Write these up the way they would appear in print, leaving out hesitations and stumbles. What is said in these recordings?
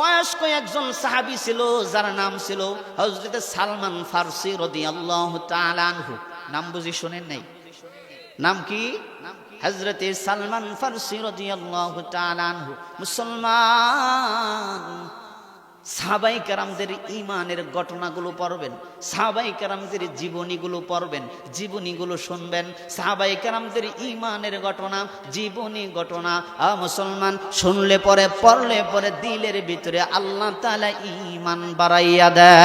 বয়স্ক একজন সাহাবী ছিল যার নাম ছিল হযরত সালমান ফারসি রাদিয়াল্লাহু তাআলা আনহু। নাম বুঝি শুনেন নাই? নাম কি? হযরত সালমান ফারসি রাদিয়াল্লাহু তাআলা আনহু। মুসলমান সাহাবায়ে কেরামদের ঈমানের ঘটনাগুলো পড়বেন, সাহাবায়ে কেরামদের জীবনীগুলো পড়বেন, জীবনীগুলো শুনবেন। সাহাবায়ে কেরামদের ঈমানের ঘটনা, জীবনী ঘটনা মুসলমান শুনলে পরে পড়লে পরে দিলের ভিতরে আল্লাহ তাআলা ঈমান বাড়াইয়া দেয়।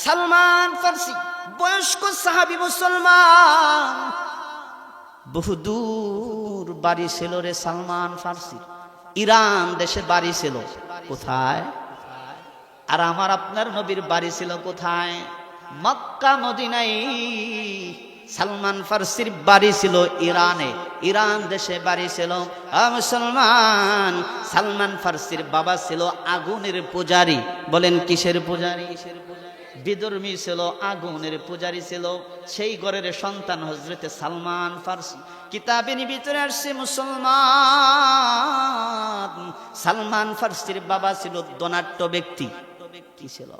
সালমান ফারসি বয়স্ক সাহাবী মুসলমান, বহুদূর বাড়ি ছিল রে সালমান ফারসি, ইরান দেশে বাড়ি ছিল। কোথায়? আর আমার আপনার নবীর বাড়ি ছিল কোথায়? মক্কা মদিনায়। সালমান ফারসির বাড়ি ছিল ইরানে, ইরান দেশে বাড়ি ছিল। মুসলমান সালমান ফারসির বাবা ছিল আগুনের পূজারী। বলেন কিসের পূজারী? বিধর্মী ছিল, আগুনের পূজারী ছিল। সেই ঘরের সন্তান হযরত সালমান ফারসি। কিতাবের ভিতরে আসছে মুসলমান সালমান ফারসির বাবা ছিল ধনাঢ্য ব্যক্তি। কি ছিল?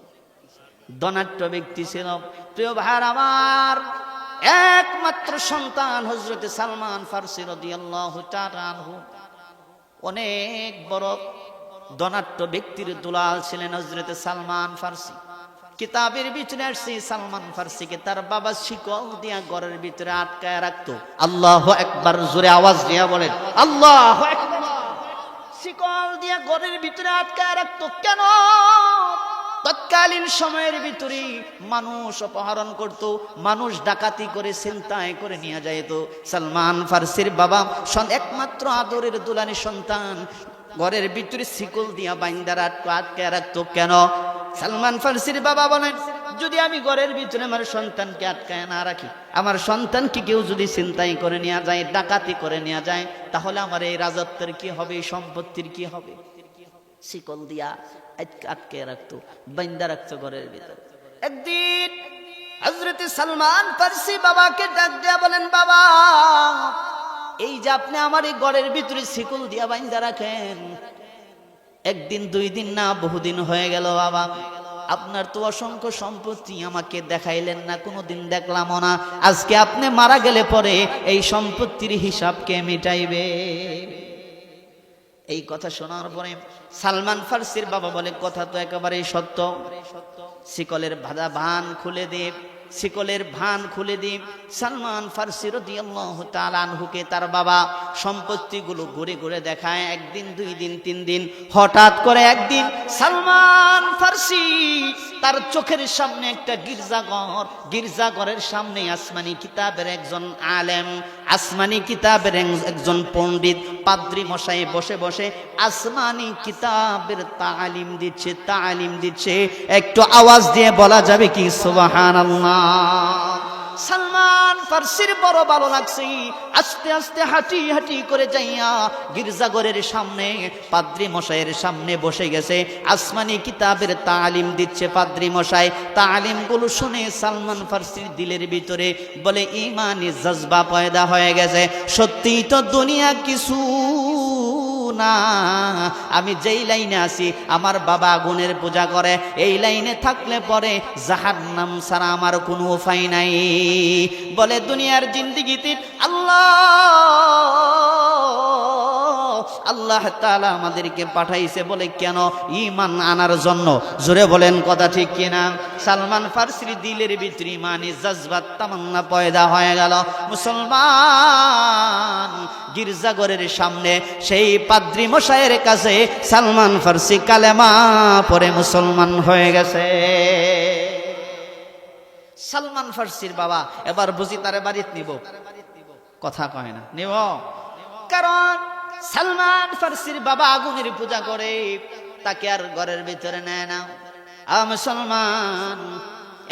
ধনাঢ্য ব্যক্তি ছিল। প্রিয় ভাইরা আমার, একমাত্র সন্তান হযরত সালমান ফারসি রাদিয়াল্লাহু তাআলা আনহু। অনেক বড় ধনাঢ্য ব্যক্তির দুলাল ছিলেন হযরত সালমান ফারসি। কিতাবের ভিতরে আসছে সালমান ফারসিকে তার বাবা শিকল দিয়া ঘরের ভিতরে আটকায় রাখতো। আল্লাহু আকবার, জোরে আওয়াজ দিয়া বলেন আল্লাহু আকবার। শিকল দিয়া ঘরের ভিতরে আটকায় রাখতো কেন? তৎকালীন সময়ের ভিতরে মানুষ অপহরণ করত, মানুষ ডাকাতি করে ছিনতাই করে নিয়ে যাইত। সালমান ফারসির বাবা একমাত্র আদরের দুলানি সন্তান, ঘরের ভিতরে শিকল দিয়া বাইন্দা আটকায় রাখতো কেন? সালমান ফারসির বাবা বলেন, যদি আমি ঘরের ভিতরে আমার সন্তানকে আটকায় না রাখি, আমার সন্তানকে কেউ যদি ছিনতাই করে নিয়ে যায়, ডাকাতি করে নিয়ে যায়, তাহলে আমার এই রাজত্বের কি হবে, এই সম্পত্তির কি হবে? শিকল দিয়া আটকে রাখতো, বাইন্দা রাখতো ঘরের ভিতরে। একদিন হযরত সালমান ফারসি বাবাকে ডাক দিয়া বলেন, বাবা, এই যে আপনি আমার এই ঘরের ভিতরে শিকল দিয়া বাইন্দা রাখেন, একদিন দুই দিন না বহুদিন হয়ে গেল বাবা, আপনার তো অসংখ্য সম্পত্তি, আমাকে দেখাইলেন না, কোনোদিন দেখলামও না। আজকে আপনি মারা গেলে পরে এই সম্পত্তির হিসাব কে মিটাইবে? এই কথা শোনার পরে সালমান ফারসির বাবা বলে, কথা তো একেবারেই সত্য। শিকলের ভান খুলে দে, শিকলের ভান খুলে দিয়ে সালমান ফারসি রাদিয়াল্লাহু তাআলা আনহুকে তার বাবা সম্পত্তিগুলো ঘুরে ঘুরে দেখায়। একদিন, দুই দিন, তিন দিন, হঠাৎ করে একদিন সালমান ফারসি তার চোখের সামনে একটা গির্জাঘর, গির্জাঘরের সামনে আসমানি কিতাবের একজন আলেম, আসমানি কিতাবের একজন পণ্ডিত, পাদ্রী মশাই বসে বসে আসমানি কিতাবের তালিম দিচ্ছে, তালিম দিচ্ছে। একটু আওয়াজ দিয়ে বলা যাবে কি সুবহানাল্লাহ? সালমান ফারসির বড় ভালো লাগছে। আস্তে আস্তে হাঁটি হাঁটি করে যাইয়া গির্জাঘরের সামনে পাদ্রী মশাইয়ের সামনে বসে গেছে, আসমানি কিতাবের তালিম দিচ্ছে পাদ্রী মশাই। তালিমগুলো শুনে সালমান ফারসির দিলের ভিতরে বলে ঈমানি জজবা পয়দা হয়ে গেছে। সত্যিই তো দুনিয়া কিছু না, আমি যেই লাইনে আছি, আমার বাবা আগুনের পূজা করে, এই লাইনে থাকলে পরে জাহান্নাম ছাড়া আমার কোনো উপায় নাই। বলে দুনিয়ার জিন্দেগিতে আল্লাহ তাআলা আমাদেরকে পাঠাইছে বলে কেন? ঈমান আনার জন্য। জোরে বলেন কথা ঠিক কিনা? সালমান ফারসির দিলের ভিতরে ঈমানি জজবাত তামান্না পয়দা হয়ে গেল। মুসলমান গির্জাঘরের সামনে সেই পাদ্রী মশাইয়ের কাছে সালমান ফারসি কালেমা পড়ে মুসলমান হয়ে গেছে। সালমান ফারসির বাবা এবার বুঝি তারে বাড়িতে নিব, কথা কয় না নিব, কারণ সালমান ফারসির বাবা আগুনের পূজা করে, তাকে আর ঘরের ভিতরে নেয় না। মুসলমান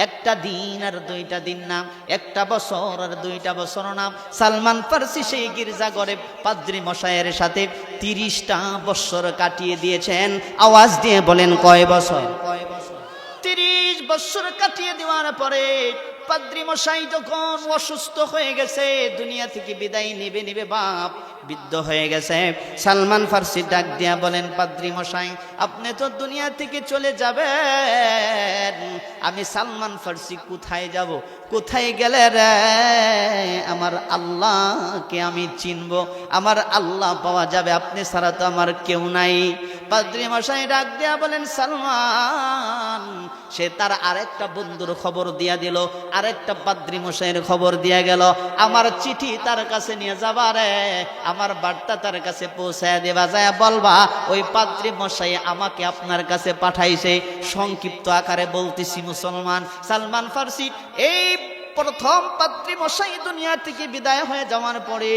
একটা দিন আর দুইটা দিন না, একটা বছর আর দুইটা বছর না, সালমান ফারসি সেই গির্জা ঘরে পাদ্রী মশাইয়ের সাথে 30টা বছর কাটিয়ে দিয়েছেন। আওয়াজ দিয়ে বলেন কয় বছর? 30 বছর কাটিয়ে দেওয়ার পরে পাদ্রী মশাই যখন অসুস্থ হয়ে গেছে, দুনিয়া থেকে বিদায় নিবে বাপ বৃদ্ধ হয়ে গেছে, সালমান ফার্সি ডাক দিয়া বলেন, পাদ্রী মশাই আপনি তো দুনিয়া থেকে চলে যাবেন, আমি সালমান ফার্সি কোথায় যাব? কোথায় গেলে রে আমার আল্লাহকে আমি চিনব, আমার আল্লাহ পাওয়া যাবে, আপনি ছাড়া তো আমার কেউ নাই। পাদ্রী মশাই ডাক দিয়া বলেন, সালমান, সে তার আরেকটা বন্ধুর খবর দিয়া দিল, আরেকটা পাদ্রী মশাইয়ের খবর দিয়া গেল, আমার চিঠি তার কাছে নিয়ে যাবা রে, আমার বার্তা তার কাছে পৌঁছায় দেবা, যায় বলবা ওই পাদ্রী মশাই আমাকে আপনার কাছে পাঠাইছে। সংক্ষিপ্ত আকারে বলতেছি মুসলমান, সালমান ফার্সি এই প্রথম পাদ্রী মশাই দুনিয়া থেকে বিদায় হয়ে যাওয়ার পরে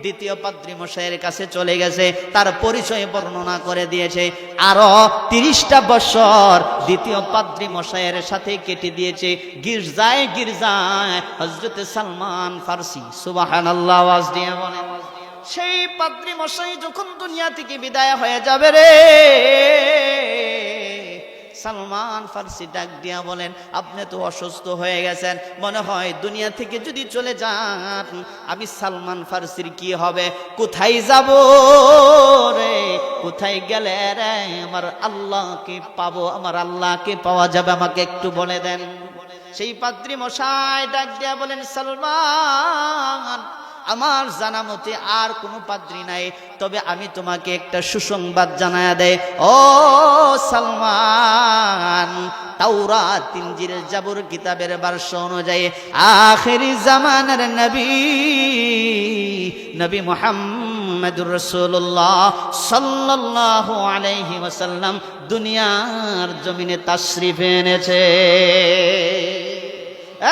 দ্বিতীয় পাদ্রী মশাইয়ের কাছে চলে গেছে, তার পরিচয় বর্ণনা করে দিয়েছে। আরো 30টা বছর দ্বিতীয় পাদ্রী মশাইয়ের সাথে কেটে দিয়েছে গির্জায় হযরত সালমান ফার্সি, সুবহানাল্লাহ, আওয়াজ দিয়ে বলেন। সেই পাদ্রী মশাই যখন দুনিয়া থেকে বিদায় হয়ে যাবে রে, সালমান ফার্সি ডাক দিয়া বলেন, আপনি তো অসুস্থ হয়ে গেছেন, মনে হয় দুনিয়া থেকে যদি চলে যান আমি সালমান ফার্সির কি হবে? কোথায় যাব রে? কোথায় গেলে রে আমার আল্লাহকে পাবো, আমার আল্লাহকে পাওয়া যাবে, আমাকে একটু বলে দেন। সেই পাদ্রী মশাই ডাক দিয়া বলেন, সালমান, আমার জানা মতে আর কোনো পাদ্রী নাই, তবে আমি তোমাকে একটা সুসংবাদ জানায়া দেয়, ও সালমান, তাওরাত, ইনজিল, জাবুর কিতাবের ভাষ্য অনুযায়ী আখিরি জামানার নবী মুহাম্মদুর রাসূলুল্লাহ সাল্লাল্লাহু আলাইহি ওয়াসাল্লাম দুনিয়ার জমিনে তাশরিফ এনেছে।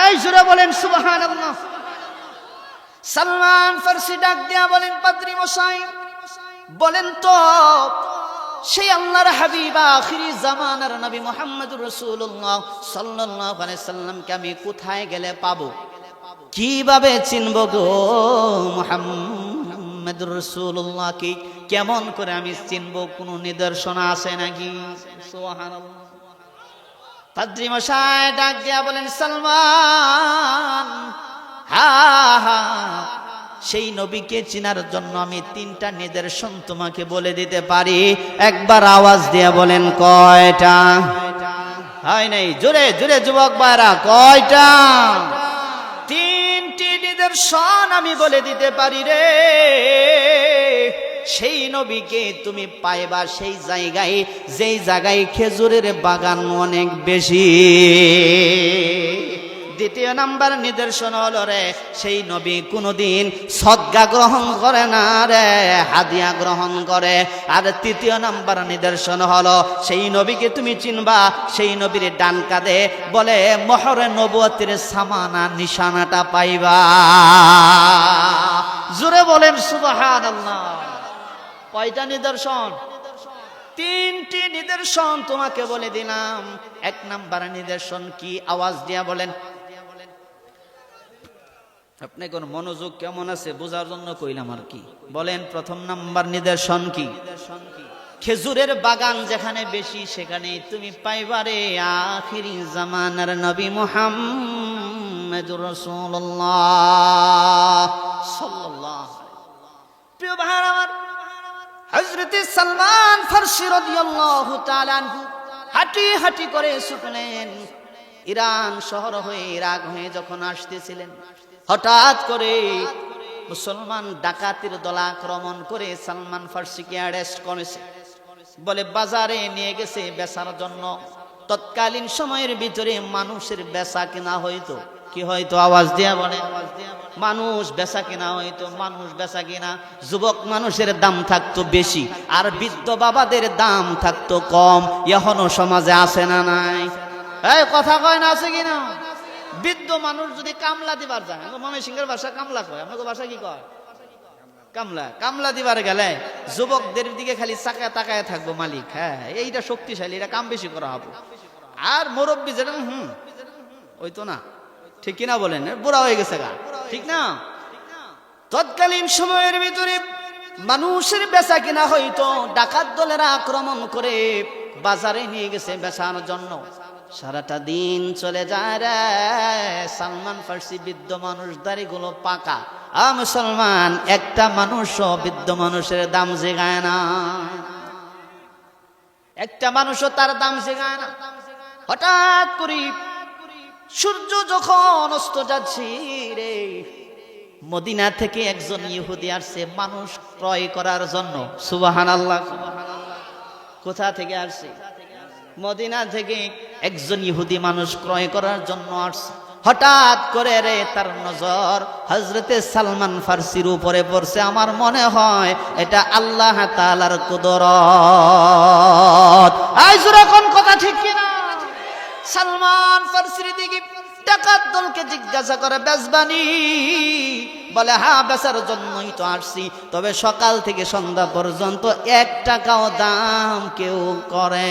এই জোরে বলেন সুবহানাল্লাহ। সালমান ফার্সি ডাক দিয়া বলেন, পাদ্রী মশাই বলেন তো, সেই আল্লাহর হাবিব আখিরি জামানার নবী মুহাম্মদুর রাসূলুল্লাহ সাল্লাল্লাহু আলাইহি সাল্লামকে আমি কোথায় গেলে পাবো, কিভাবে চিনব গো? মুহাম্মদুর রাসূলুল্লাহকে কেমন করে আমি চিনব? কোনো নিদর্শন আছে নাকি? সুবহানাল্লাহ। পাদ্রী মশাই ডাক দিয়া বলেন, সালমান, সেই নবীকে চিনার জন্য আমি 3টা নিদর্শন তোমাকে বলে দিতে পারি, একবার আওয়াজ দিয়ে বলেন কয়টা? হয় নাই, জোরে জোরে যুবক ভাইরা, কয়টা? 3টি নিদর্শন আমি বলে দিতে পারি রে। সেই নবীকে তুমি পাইবা সেই জায়গায়, যেই জায়গায় খেজুরের বাগান অনেক বেশি। দ্বিতীয় নাম্বার নিদর্শন হলো রে, সেই নবী কোনোদিন সদকা গ্রহণ করে না রে, হাদিয়া গ্রহণ করে। আর তৃতীয় নাম্বার নিদর্শন হলো, সেই নবীকে তুমি চিনবা, সেই নবীর ডান কাঁধে বলে মোহরে নবুয়তের সামানা, নিশানাটা পাইবা। জোরে বলেন সুবহানাল্লাহ। কয়টা নিদর্শন? 3টি নিদর্শন তোমাকে বলে দিলাম। 1 নাম্বার নিদর্শন কি? আওয়াজ দিয়া বলেন। আপনি কোন মনোযোগ কেমন আছে বোঝার জন্য কইলাম আর কি। বলেন, প্রথম নাম্বার নিদর্শন কি? খেজুরের বাগান যেখানে বেশি সেখানে তুমি পাইবারে আখিরি জামানার নবী মুহাম্মদুর রাসূলুল্লাহ সাল্লাল্লাহু আলাইহি। প্রিয় ভাই আমার, হযরত সালমান ফার্সি রাদিয়াল্লাহু তাআলা আনহু হাঁটি হাঁটি করে ছুটলেন ইরান শহর হয়ে, ইরাক হয়ে যখন আসতেছিলেন, হঠাৎ করে মুসলমান ডাকাতের দল আক্রমণ করে সালমান ফার্সিকে অ্যারেস্ট করেছে, বলে বাজারে নিয়ে গেছে বেচার জন্য। তৎকালীন সময়ের ভিতরে মানুষের বেচা কেনা হইতো, কি হয়তো? আওয়াজ দিয়া বলে। মানুষ বেচা কেনা হইতো, মানুষ বেচা কেনা। যুবক মানুষের দাম থাকতো বেশি, আর বৃদ্ধ বাবাদের দাম থাকতো কম। এখনো সমাজে আছে না নাই? এই কথা কয় না, আছে কিনা? বৃদ্ধ মানুষ যদি কামলা দিবার যায়, ময়মনসিংহের ভাষা কামলা কয়, আপনাদের ভাষা কি কয়? কামলা। কামলা দিবার গেলে যুবকদের দিকে খালি তাকায় থাকবো মালিক, হ্যাঁ এইটা শক্তিশালী, এটা কাম বেশি করা হবে। আর মুরব্বী যেটা ওই তো না, ঠিক কিনা বলেন? বুড়া হয়ে গেছে গা, ঠিক না? তৎকালীন সময়ের ভিতরে মানুষের বেচা কিনা হইতো, ডাকাত দলেরা আক্রমণ করে বাজারে নিয়ে গেছে বেচানোর জন্য। সারাটা দিন চলে যায় রে। সালমান ফার্সি বৃদ্ধ মানুষ, দাড়িগুলো পাকা। মুসলমান, একটা মানুষও বৃদ্ধ মানুষের দাম জেগায় না, একটা মানুষও তার দাম জেগায় না। হঠাৎ করে সূর্য যখন অস্ত যাচ্ছে রে, মদিনা থেকে একজন ইহুদি আসছে মানুষ ক্রয় করার জন্য। সুবহানাল্লাহ। কোথা থেকে আসছে? মদিনা থেকে একজন ইহুদি মানুষ ক্রয় করার জন্য আসছে। হঠাৎ করে রে তার নজর হযরতে সালমান ফার্সির উপরে পড়ছে। আমার মনে হয় এটা আল্লাহ তাআলার কুদরত। আই জোরে কোন কথা ঠিক কিনা? সালমান ফার্সির দিকে ডাকাত দলকে জিজ্ঞাসা করে, বেচবানি? বলে হ্যাঁ, বেচার জন্যই তো আসছি, তবে সকাল থেকে সন্ধ্যা পর্যন্ত 1 টাকাও দাম কেউ করে